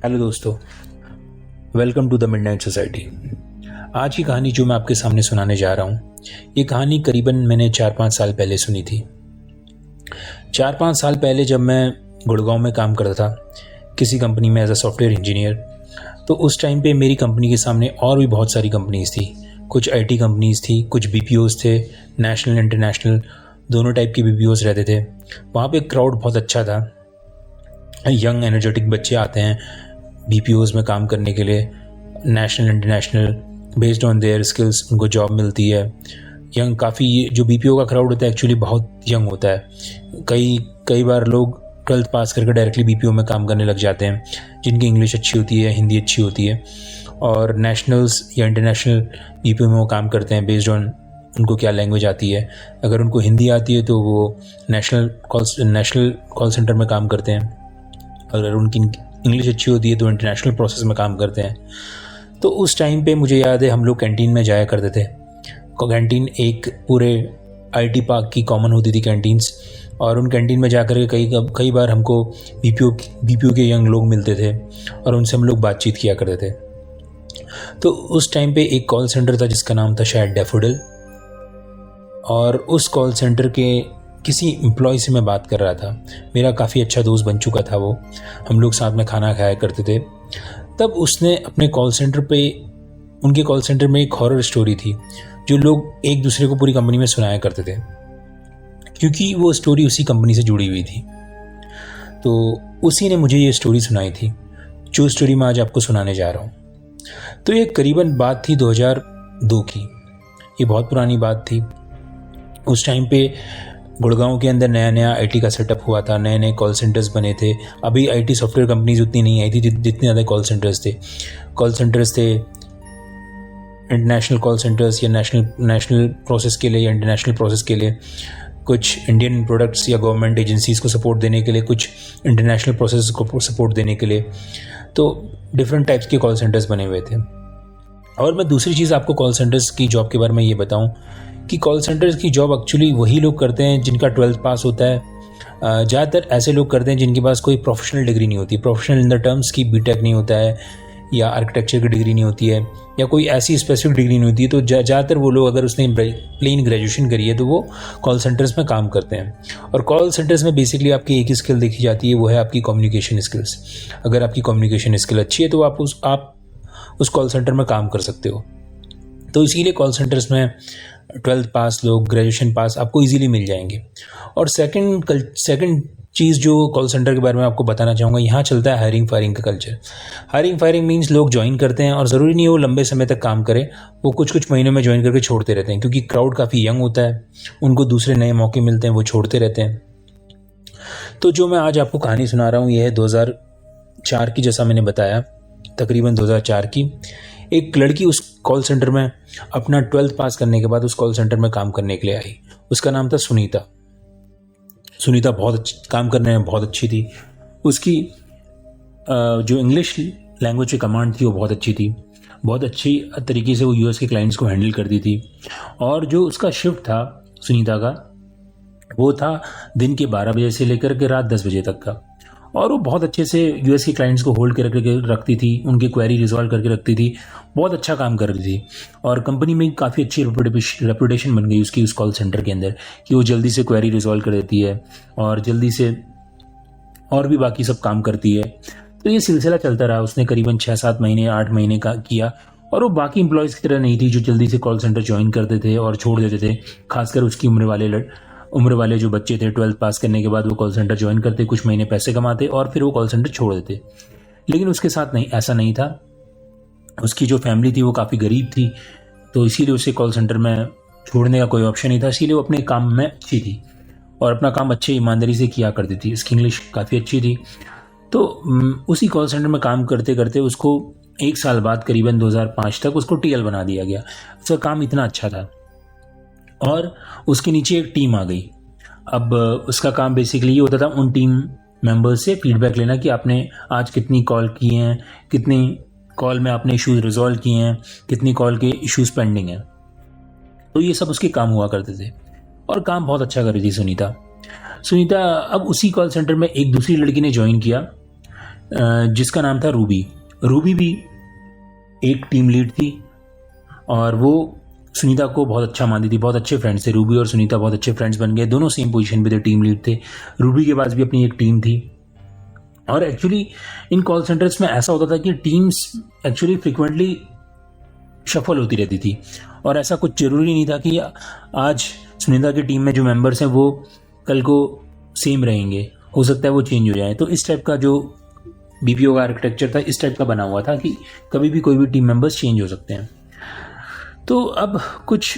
Hello दोस्तों, welcome to the midnight society. आज की कहानी जो मैं आपके सामने सुनाने जा रहा हूँ, ये कहानी करीबन मैंने 4-5 साल पहले सुनी थी। 4-5 साल पहले जब मैं गुड़गांव में काम करता था किसी कंपनी में एज अ सॉफ्टवेयर इंजीनियर, तो उस टाइम पे मेरी कंपनी के सामने और भी बहुत सारी कंपनीज़ थी। कुछ आईटी कंपनीज़ थी, कुछ बीपीओज़ थे, नेशनल इंटरनेशनल दोनों टाइप के बीपीओज़ रहते थे। वहाँ पे क्राउड बहुत अच्छा था। यंग एनर्जेटिक बच्चे आते हैं बीपीओज़ में काम करने के लिए, national international based on their skills उनको जॉब मिलती है। यंग काफ़ी जो बीपीओ का क्राउड होता है एक्चुअली बहुत यंग होता है। कई बार लोग 12th पास करके डायरेक्टली बीपीओ में काम करने लग जाते हैं, जिनकी इंग्लिश अच्छी होती है, हिंदी अच्छी होती है, और नेशनल्स या इंटरनेशनल बीपीओ में वो काम करते हैं बेस्ड ऑन उनको क्या लैंग्वेज आती है। अगर उनको हिंदी आती है तो वो नेशनल कॉल सेंटर में काम करते हैं, अगर उनकी इंग्लिश अच्छी होती है तो इंटरनेशनल प्रोसेस में काम करते हैं। तो उस टाइम पे मुझे याद है हम लोग कैंटीन में जाया करते थे। कैंटीन एक पूरे आईटी पार्क की कॉमन होती थी कैंटीन्स, और उन कैंटीन में जाकर के कई बार हमको बीपीओ के यंग लोग मिलते थे और उनसे हम लोग बातचीत किया करते थे। तो उस टाइम पे एक कॉल सेंटर था जिसका नाम था शायद डैफोडिल, और उस कॉल सेंटर के किसी एम्प्लॉय से मैं बात कर रहा था। मेरा काफ़ी अच्छा दोस्त बन चुका था वो, हम लोग साथ में खाना खाया करते थे। तब उसने अपने उनके कॉल सेंटर में एक हॉरर स्टोरी थी जो लोग एक दूसरे को पूरी कंपनी में सुनाया करते थे, क्योंकि वो स्टोरी उसी कंपनी से जुड़ी हुई थी। तो उसी ने मुझे ये स्टोरी सुनाई थी, जो स्टोरी मैं आज आपको सुनाने जा रहा हूँ। तो ये करीबन बात थी 2002 की। ये बहुत पुरानी बात थी। उस टाइम पे गुड़गांव के अंदर नया नया आईटी का सेटअप हुआ था, नए नए कॉल सेंटर्स बने थे। अभी आईटी सॉफ्टवेयर कंपनीज उतनी नहीं आई थी जितने ज़्यादा कॉल सेंटर्स थे इंटरनेशनल कॉल सेंटर्स, या नेशनल प्रोसेस के लिए या इंटरनेशनल प्रोसेस के लिए, कुछ इंडियन प्रोडक्ट्स या गवर्नमेंट एजेंसीज़ को सपोर्ट देने के लिए, कुछ इंटरनेशनल प्रोसेस को सपोर्ट देने के लिए। तो डिफरेंट टाइप्स के कॉल सेंटर्स बने हुए थे। और मैं दूसरी चीज़ आपको कॉल सेंटर्स की जॉब के बारे में ये बताऊं कि कॉल सेंटर्स की जॉब एक्चुअली वही लोग करते हैं जिनका 12th पास होता है। ज़्यादातर ऐसे लोग करते हैं जिनके पास कोई प्रोफेशनल डिग्री नहीं होती, प्रोफेशनल इन द टर्म्स की बीटेक नहीं होता है, या आर्किटेक्चर की डिग्री नहीं होती है, या कोई ऐसी स्पेसिफिक डिग्री नहीं होती है। तो ज़्यादातर वो लोग, अगर उसने प्लेन ग्रेजुएशन करी है, तो वो कॉल सेंटर्स में काम करते हैं। और कॉल सेंटर्स में बेसिकली आपकी एक ही स्किल देखी जाती है, वो है आपकी कम्युनिकेशन स्किल्स। अगर आपकी कम्युनिकेशन स्किल अच्छी है तो आप उस कॉल सेंटर में काम कर सकते हो। तो इसीलिए कॉल सेंटर्स में 12th पास लोग, ग्रेजुएशन पास आपको इजीली मिल जाएंगे। और सेकंड चीज़ जो कॉल सेंटर के बारे में आपको बताना चाहूँगा, यहाँ चलता है हायरिंग फायरिंग का कल्चर। हायरिंग फायरिंग मीन्स लोग ज्वाइन करते हैं, और ज़रूरी नहीं है वो लंबे समय तक काम करें, वो कुछ महीनों में ज्वाइन करके छोड़ते रहते हैं, क्योंकि क्राउड काफ़ी यंग होता है, उनको दूसरे नए मौके मिलते हैं, वो छोड़ते रहते हैं। तो जो मैं आज आपको कहानी सुना रहा हूँ ये है 2004 की, जैसा मैंने बताया, तकरीबन 2004 की। एक लड़की उस कॉल सेंटर में अपना 12th पास करने के बाद उस कॉल सेंटर में काम करने के लिए आई। उसका नाम था सुनीता। सुनीता काम करने में बहुत अच्छी थी। उसकी जो इंग्लिश लैंग्वेज की कमांड थी वो बहुत अच्छी थी। बहुत अच्छी तरीके से वो यूएस के क्लाइंट्स को हैंडल करती थी। और जो उसका शिफ्ट था सुनीता का, वो था दिन के 12 बजे से लेकर के रात 10 बजे तक का। और वो बहुत अच्छे से यूएस के क्लाइंट्स को होल्ड करके रखती थी, उनकी क्वेरी रिजॉल्व करके रखती थी, बहुत अच्छा काम कर रही थी। और कंपनी में काफ़ी अच्छी रेपुटेशन बन गई उसकी उस कॉल सेंटर के अंदर, कि वो जल्दी से क्वेरी रिजॉल्व कर देती है और जल्दी से और भी बाकी सब काम करती है। तो ये सिलसिला चलता रहा। उसने करीबन 6-7 महीने 8 महीने का किया। और वो बाकी एम्प्लॉयज़ की तरह नहीं थी जो जल्दी से कॉल सेंटर ज्वाइन करते थे और छोड़ देते थे। खासकर उसकी उम्र वाले जो बच्चे थे 12th पास करने के बाद वो कॉल सेंटर ज्वाइन करते, कुछ महीने पैसे कमाते और फिर वो कॉल सेंटर छोड़ देते। लेकिन उसके साथ ऐसा नहीं था। उसकी जो फैमिली थी वो काफ़ी गरीब थी, तो इसीलिए उसे कॉल सेंटर में छोड़ने का कोई ऑप्शन नहीं था। इसीलिए वो अपने काम में अच्छी थी और अपना काम अच्छे ईमानदारी से किया करती थी। उसकी इंग्लिश काफ़ी अच्छी थी। तो उसी कॉल सेंटर में काम करते करते उसको 1 साल बाद, करीबन 2005 तक, उसको टीएल बना दिया गया। उसका काम इतना अच्छा था और उसके नीचे एक टीम आ गई। अब उसका काम बेसिकली ये होता था उन टीम मेंबर्स से फीडबैक लेना कि आपने आज कितनी कॉल की हैं, कितनी कॉल में आपने इश्यूज रिजॉल्व किए हैं, कितनी कॉल के इश्यूज पेंडिंग हैं। तो ये सब उसके काम हुआ करते थे और काम बहुत अच्छा कर रही थी सुनीता। अब उसी कॉल सेंटर में एक दूसरी लड़की ने ज्वाइन किया जिसका नाम था रूबी। रूबी भी एक टीम लीड थी और वो सुनीता को बहुत अच्छा मानती थी, बहुत अच्छे फ्रेंड्स थे। रूबी और सुनीता बहुत अच्छे फ्रेंड्स बन गए, दोनों सेम पोजीशन पे थे, टीम लीड थे। रूबी के पास भी अपनी एक टीम थी। और एक्चुअली इन कॉल सेंटर्स में ऐसा होता था कि टीम्स एक्चुअली फ्रिक्वेंटली शफल होती रहती थी और ऐसा कुछ ज़रूरी नहीं था कि आज सुनीता की टीम में जो मेंबर्स हैं वो कल को सेम रहेंगे, हो सकता है वो चेंज हो जाए। तो इस टाइप का जो बीपीओ का आर्किटेक्चर था इस टाइप का बना हुआ था कि कभी भी कोई भी टीम मेंबर्स चेंज हो सकते हैं। तो अब कुछ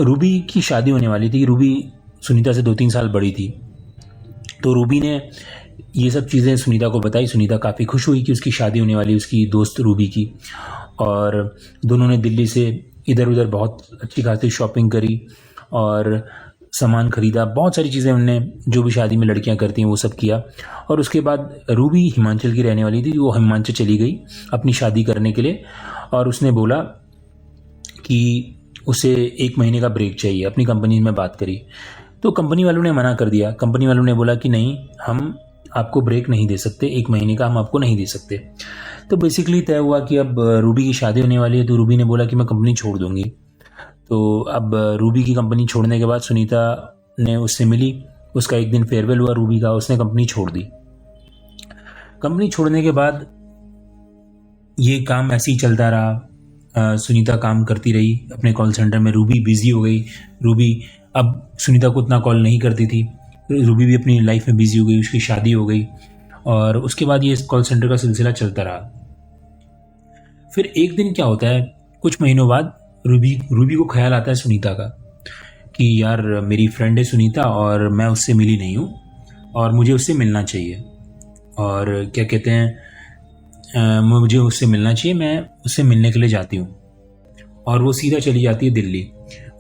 रूबी की शादी होने वाली थी। रूबी सुनीता से 2-3 साल बड़ी थी। तो रूबी ने ये सब चीज़ें सुनीता को बताई। सुनीता काफ़ी खुश हुई कि उसकी शादी होने वाली उसकी दोस्त रूबी की, और दोनों ने दिल्ली से इधर उधर बहुत अच्छी खासी शॉपिंग करी और सामान खरीदा। बहुत सारी चीज़ें उनने जो भी शादी में लड़कियां करती हैं वो सब किया। और उसके बाद रूबी हिमाचल की रहने वाली थी, वो हिमाचल चली गई अपनी शादी करने के लिए। और उसने बोला कि उसे 1 महीने का ब्रेक चाहिए। अपनी कंपनी में बात करी तो कंपनी वालों ने मना कर दिया। कंपनी वालों ने बोला कि नहीं, हम आपको ब्रेक नहीं दे सकते, 1 महीने का हम आपको नहीं दे सकते। तो बेसिकली तय हुआ कि अब रूबी की शादी होने वाली है, तो रूबी ने बोला कि मैं कंपनी छोड़ दूंगी। तो अब रूबी की कंपनी छोड़ने के बाद सुनीता ने उससे मिली, उसका एक दिन फेयरवेल हुआ रूबी का, उसने कंपनी छोड़ दी। कंपनी छोड़ने के बाद ये काम ऐसे ही चलता रहा। सुनीता काम करती रही अपने कॉल सेंटर में। रूबी बिजी हो गई। रूबी अब सुनीता को उतना कॉल नहीं करती थी। रूबी भी अपनी लाइफ में बिजी हो गई, उसकी शादी हो गई और उसके बाद ये कॉल सेंटर का सिलसिला चलता रहा। फिर एक दिन क्या होता है, कुछ महीनों बाद रूबी को ख्याल आता है सुनीता का कि यार मेरी फ्रेंड है सुनीता और मैं उससे मिली नहीं हूँ और मुझे उससे मिलना चाहिए। और क्या कहते हैं, मुझे उससे मिलना चाहिए, मैं उससे मिलने के लिए जाती हूँ। और वो सीधा चली जाती है दिल्ली।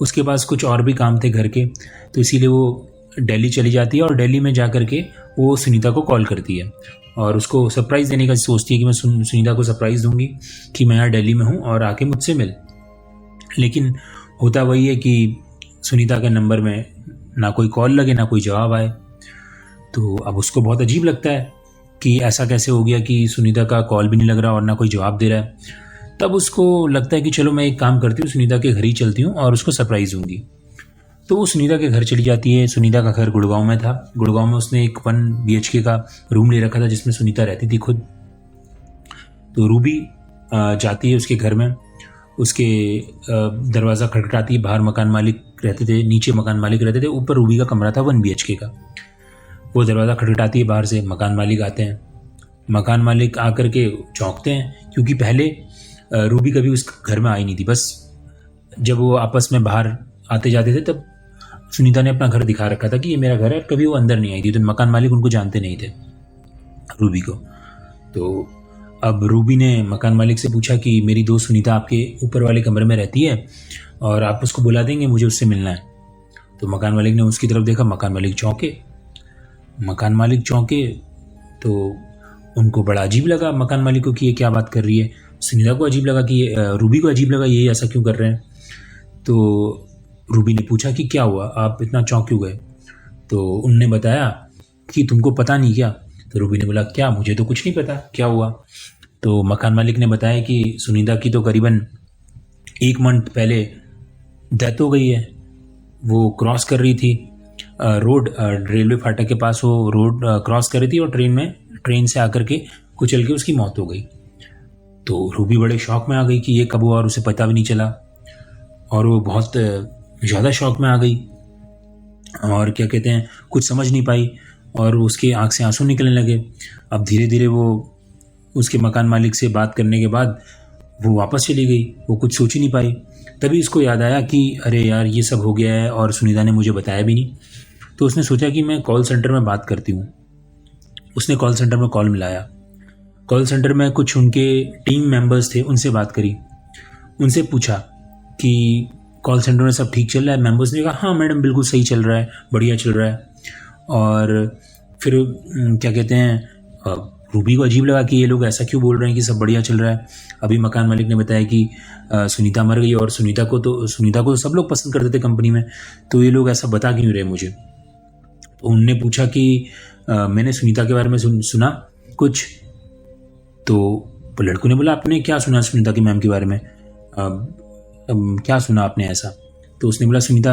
उसके पास कुछ और भी काम थे घर के, तो इसीलिए वो दिल्ली चली जाती है और दिल्ली में जा कर के वो सुनीता को कॉल करती है और उसको सरप्राइज़ देने का सोचती है कि मैं सुनीता को सरप्राइज़ दूंगी कि मैं यहाँ दिल्ली में हूँ और आके मुझसे मिल। लेकिन होता वही है कि सुनीता के नंबर में ना कोई कॉल लगे ना कोई जवाब आए। तो अब उसको बहुत अजीब लगता है कि ऐसा कैसे हो गया कि सुनीता का कॉल भी नहीं लग रहा और ना कोई जवाब दे रहा है। तब उसको लगता है कि चलो मैं एक काम करती हूँ, सुनीता के घर ही चलती हूँ और उसको सरप्राइज़ दूंगी। तो वो सुनीता के घर चली जाती है। सुनीता का घर गुड़गांव में था। गुड़गांव में उसने एक 1 BHK का रूम ले रखा था जिसमें सुनीता रहती थी खुद। तो रूबी जाती है उसके घर में, उसके दरवाज़ा खटखटाती है। बाहर मकान मालिक रहते थे, नीचे मकान मालिक रहते थे, ऊपर रूबी का कमरा था 1 BHK का। वो दरवाज़ा खटखटाती है बाहर से, मकान मालिक आते हैं। मकान मालिक आकर के चौंकते हैं क्योंकि पहले रूबी कभी उस घर में आई नहीं थी। बस जब वो आपस में बाहर आते जाते थे तब सुनीता ने अपना घर दिखा रखा था कि ये मेरा घर है, कभी वो अंदर नहीं आई थी। तो मकान मालिक उनको जानते नहीं थे, रूबी को। तो अब रूबी ने मकान मालिक से पूछा कि मेरी दोस्त सुनीता आपके ऊपर वाले कमरे में रहती है और आप उसको बुला देंगे, मुझे उससे मिलना है। तो मकान मालिक ने उसकी तरफ देखा, मकान मालिक चौंके। तो उनको बड़ा अजीब लगा मकान मालिक को कि ये क्या बात कर रही है। सुनीता को अजीब लगा कि रूबी को अजीब लगा ये ऐसा क्यों कर रहे हैं। तो रूबी ने पूछा कि क्या हुआ, आप इतना चौंक क्यों गए। तो उनने बताया कि तुमको पता नहीं क्या। तो रूबी ने बोला क्या, मुझे तो कुछ नहीं पता क्या हुआ। तो मकान मालिक ने बताया कि सुनीता की तो करीबन 1 मंथ पहले डेथ हो गई है। वो क्रॉस कर रही थी रोड, रेलवे फाटक के पास वो रोड क्रॉस कर रही थी और ट्रेन से आकर के कुचल के उसकी मौत हो गई। तो रूबी बड़े शौक में आ गई कि ये कब हुआ और उसे पता भी नहीं चला और वो बहुत ज़्यादा शौक में आ गई और क्या कहते हैं कुछ समझ नहीं पाई और उसके आंख से आंसू निकलने लगे। अब धीरे धीरे वो उसके मकान मालिक से बात करने के बाद वो वापस चली गई, वो कुछ सोच ही नहीं पाई। तभी उसको याद आया कि अरे यार ये सब हो गया है और सुनीता ने मुझे बताया भी नहीं। तो उसने सोचा कि मैं कॉल सेंटर में बात करती हूँ। उसने कॉल सेंटर में कॉल मिलाया। कॉल सेंटर में कुछ उनके टीम मेंबर्स थे, उनसे बात करी, उनसे पूछा कि कॉल सेंटर में सब ठीक चल रहा है। मेंबर्स ने कहा हाँ मैडम बिल्कुल सही चल रहा है, बढ़िया चल रहा है। और फिर क्या कहते हैं रूबी को अजीब लगा कि ये लोग ऐसा क्यों बोल रहे हैं कि सब बढ़िया चल रहा है। अभी मकान मालिक ने बताया कि सुनीता मर गई और सुनीता को तो सब लोग पसंद करते थे कंपनी में, तो ये लोग ऐसा बता क्यों रहे मुझे। तो उनने पूछा कि मैंने सुनीता के बारे में सुना कुछ तो लड़कों ने बोला आपने क्या सुना सुनीता की मैम के बारे में, क्या सुना आपने ऐसा? तो उसने बोला सुनीता,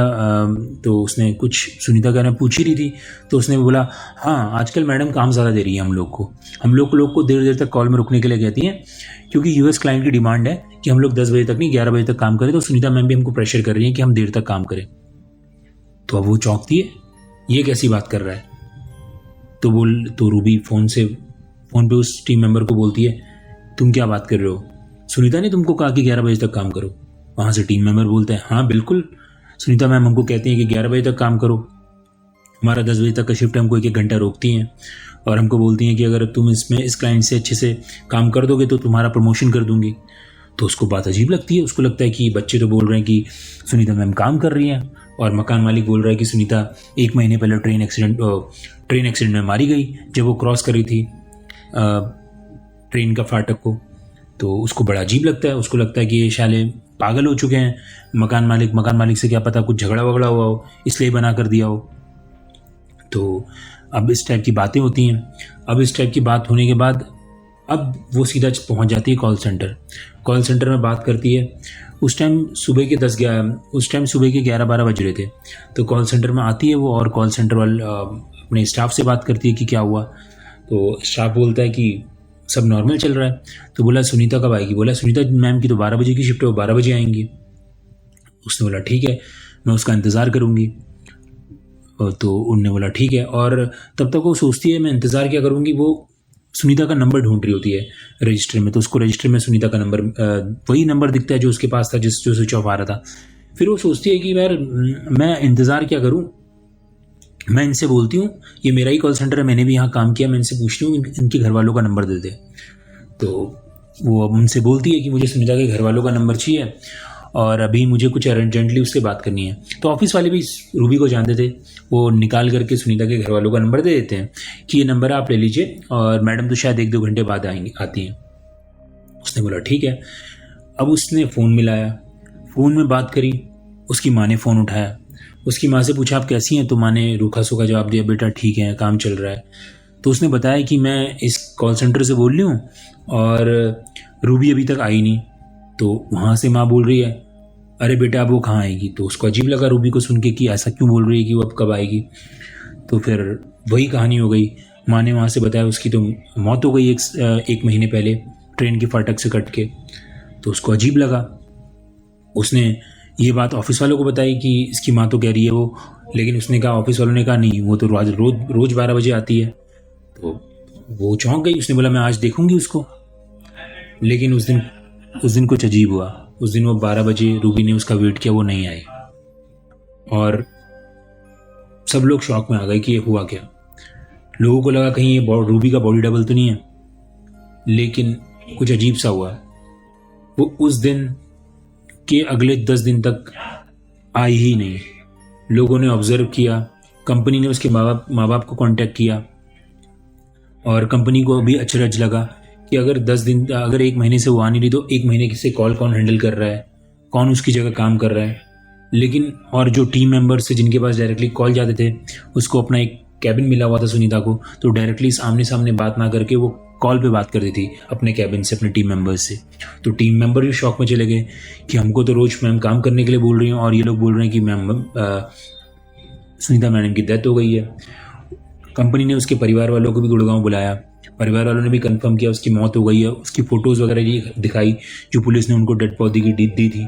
तो उसने कुछ सुनीता का नाम पूछ ही रही थी, तो उसने बोला हाँ आजकल मैडम काम ज़्यादा दे रही है हम लोग को देर तक कॉल में रुकने के लिए कहती हैं, क्योंकि यूएस क्लाइंट की डिमांड है कि हम लोग 10 बजे तक नहीं 11 बजे तक काम करें, तो सुनीता मैम भी हमको प्रेशर कर रही है कि हम देर तक काम करें। तो अब वो चौंकती है, ये कैसी बात कर रहा है? तो रूबी फ़ोन पे उस टीम मेंबर को बोलती है तुम क्या बात कर रहे हो, सुनीता ने तुमको कहा कि 11 बजे तक काम करो। वहाँ से टीम मेंबर बोलते हैं हाँ बिल्कुल, सुनीता मैम हमको कहती हैं कि 11 बजे तक काम करो, हमारा 10 बजे तक का शिफ्ट, हमको 1 घंटा रोकती हैं और हमको बोलती हैं कि अगर तुम इस क्लाइंट से अच्छे से काम कर दोगे तो तुम्हारा प्रमोशन कर दूंगी। तो उसको बात अजीब लगती है, उसको लगता है कि बच्चे तो बोल रहे हैं कि सुनीता मैम काम कर रही हैं और मकान मालिक बोल रहा है कि सुनीता 1 महीने पहले ट्रेन एक्सीडेंट में मारी गई जब वो क्रॉस कर रही थी ट्रेन का फाटक को। तो उसको बड़ा अजीब लगता है, उसको लगता है कि ये शाले पागल हो चुके हैं, मकान मालिक से क्या पता कुछ झगड़ा वगड़ा हुआ हो इसलिए बना कर दिया हो। तो अब इस टाइप की बातें होती हैं। अब इस टाइप की बात होने के बाद अब वो सीधा पहुंच जाती है कॉल सेंटर में बात करती है। उस टाइम सुबह के 11-12 बज रहे थे। तो कॉल सेंटर में आती है वो और कॉल सेंटर वाले अपने स्टाफ से बात करती है कि क्या हुआ। तो स्टाफ बोलता है कि सब नॉर्मल चल रहा है। तो बोला सुनीता कब आएगी? बोला सुनीता मैम की तो 12 बजे की शिफ्ट है, वो 12 बजे आएंगी। उसने बोला ठीक है, मैं उसका इंतज़ार करूँगी। तो उनने बोला ठीक है, और तब तक वो सोचती है मैं इंतज़ार क्या करूँगी, वो सुनीता का नंबर ढूंढ रही होती है रजिस्टर में। तो उसको रजिस्टर में सुनीता का नंबर वही नंबर दिखता है जो उसके पास था, जो स्विच ऑफ आ रहा था। फिर वो सोचती है कि यार मैं इंतज़ार क्या करूँ, मैं इनसे बोलती हूँ, ये मेरा ही कॉल सेंटर है, मैंने भी यहाँ काम किया, मैं इनसे पूछती हूँ इनके घर वालों का नंबर दे दे। तो वो अब उनसे बोलती है कि मुझे सुनीता के घर वालों का नंबर चाहिए और अभी मुझे कुछ अर्जेंटली उससे बात करनी है। तो ऑफिस वाले भी रूबी को जानते थे, वो निकाल करके सुनीता के घर वालों का नंबर दे देते हैं कि ये नंबर आप ले लीजिए और मैडम तो शायद 1-2 घंटे बाद आती हैं। उसने बोला ठीक है। अब उसने फ़ोन मिलाया, फ़ोन में बात करी, उसकी माँ ने फ़ोन उठाया, उसकी माँ से पूछा आप कैसी हैं? तो माँ ने रूखा सूखा जवाब दिया बेटा ठीक है, काम चल रहा है। तो उसने बताया कि मैं इस कॉल सेंटर से बोल रही हूँ और रूबी अभी तक आई नहीं। तो वहाँ से माँ बोल रही है अरे बेटा अब वो कहाँ आएगी? तो उसको अजीब लगा रूबी को सुन के कि ऐसा क्यों बोल रही है कि वो अब कब आएगी। तो फिर वही कहानी हो गई। माँ ने वहाँ से बताया उसकी तो मौत हो गई एक महीने पहले ट्रेन के फाटक से कट के। तो उसको अजीब लगा, उसने ये बात ऑफिस वालों को बताई कि इसकी माँ तो कह रही है वो, लेकिन उसने कहा, ऑफिस वालों ने कहा नहीं वो तो रोज 12 बजे आती है। तो वो चौंक गई, उसने बोला मैं आज देखूंगी उसको। लेकिन उस दिन कुछ अजीब हुआ। उस दिन वो 12 बजे रूबी ने उसका वेट किया, वो नहीं आई और सब लोग शॉक में आ गए कि ये हुआ क्या। लोगों को लगा कहीं ये रूबी का बॉडी डबल तो नहीं है, लेकिन कुछ अजीब सा हुआ। वो उस दिन के अगले 10 दिन तक आई ही नहीं। लोगों ने ऑब्जर्व किया, कंपनी ने उसके माँ बाप को कांटेक्ट किया और कंपनी को भी अचरज लगा कि अगर 1 महीने से वो आ नहीं रही तो 1 महीने से कॉल कौन हैंडल कर रहा है, कौन उसकी जगह काम कर रहा है। लेकिन और जो टीम मेंबर्स थे जिनके पास डायरेक्टली कॉल जाते थे, उसको अपना एक कैबिन मिला हुआ था सुनीता को, तो डायरेक्टली आमने सामने बात ना करके वो कॉल पे बात करती थी अपने कैबिन से, अपने टीम मेंबर्स से। तो टीम मेंबर भी शॉक में चले गए कि हमको तो रोज मैम काम करने के लिए बोल रही हैं और ये लोग बोल रहे हैं कि मैम सुनीता मैडम की डेथ हो गई है। कंपनी ने उसके परिवार वालों को भी गुड़गांव बुलाया, परिवार वालों ने भी कंफर्म किया उसकी मौत हो गई है। उसकी फ़ोटोज़ वगैरह ये दिखाई जो पुलिस ने उनको डेड बॉडी की दी थी।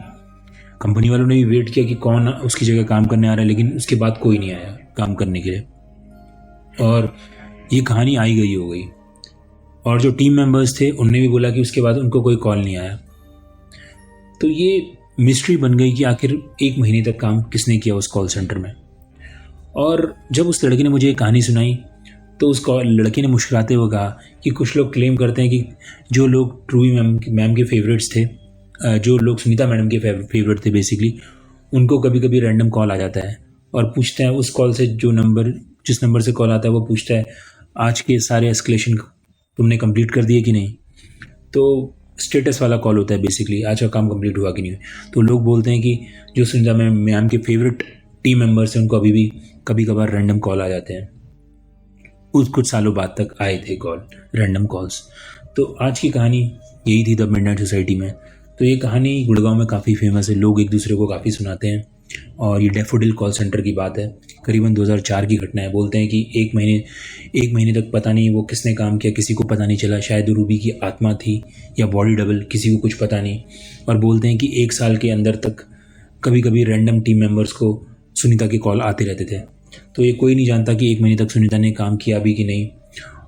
कंपनी वालों ने भी वेट किया कि कौन उसकी जगह काम करने आ रहा है, लेकिन उसके बाद कोई नहीं आया काम करने के लिए और ये कहानी आई गई हो गई। और जो टीम मेंबर्स थे उनने भी बोला कि उसके बाद उनको कोई कॉल नहीं आया। तो ये मिस्ट्री बन गई कि आखिर 1 महीने तक काम किसने किया उस कॉल सेंटर में। और जब उस लड़के ने मुझे ये कहानी सुनाई तो उस लड़के ने मुस्कुराते हुए कहा कि कुछ लोग क्लेम करते हैं कि जो लोग रूबी मैम के फेवरेट्स थे, जो लोग सुनीता मैडम के फेवरेट थे बेसिकली, उनको कभी कभी रैंडम कॉल आ जाता है और पूछते हैं उस कॉल से जिस नंबर से कॉल आता है वो पूछता है आज के सारे एस्केलेशन तुमने कंप्लीट कर दिए कि नहीं। तो स्टेटस वाला कॉल होता है बेसिकली, आज का काम कंप्लीट हुआ कि नहीं। तो लोग बोलते हैं कि जो सुनीता मैम के फेवरेट टीम मेंबर्स हैं उनको अभी भी कभी कभार रैंडम कॉल आ जाते हैं। कुछ सालों बाद तक आए थे कॉल, रैंडम कॉल्स। तो आज की कहानी यही थी द मिडनाइट सोसाइटी में। तो ये कहानी गुड़गांव में काफ़ी फेमस है, लोग एक दूसरे को काफ़ी सुनाते हैं। और ये डैफोडिल कॉल सेंटर की बात है, करीबन 2004 की घटना है। बोलते हैं कि एक महीने तक पता नहीं वो किसने काम किया, किसी को पता नहीं चला। शायद रूबी की आत्मा थी या बॉडी डबल, किसी को कुछ पता नहीं। और बोलते हैं कि 1 साल के अंदर तक कभी कभी रैंडम टीम मेंबर्स को सुनीता के कॉल आते रहते थे। तो ये कोई नहीं जानता कि 1 महीने तक सुनीता ने काम किया भी कि नहीं,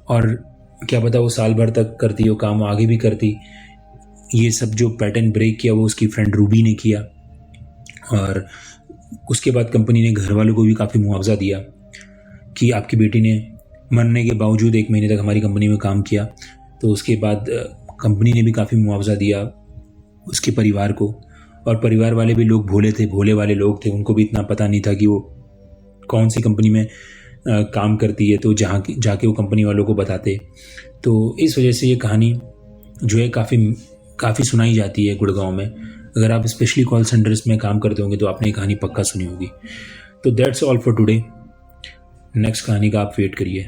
और क्या पता वो साल भर तक करती, वो काम आगे भी करती। ये सब जो पैटर्न ब्रेक किया वो उसकी फ्रेंड रूबी ने किया। और उसके बाद कंपनी ने घर वालों को भी काफ़ी मुआवजा दिया कि आपकी बेटी ने मरने के बावजूद 1 महीने तक हमारी कंपनी में काम किया। तो उसके बाद कंपनी ने भी काफ़ी मुआवजा दिया उसके परिवार को। और परिवार वाले भी लोग भोले वाले लोग थे, उनको भी इतना पता नहीं था कि वो कौन सी कंपनी में काम करती है, तो जाके वो कंपनी वालों को बताते। तो इस वजह से ये कहानी जो है काफ़ी सुनाई जाती है गुड़गांव में। अगर आप स्पेशली कॉल सेंटर्स में काम करते होंगे तो आपने ये कहानी पक्का सुनी होगी। तो that's all for today. Next कहानी का आप वेट करिए।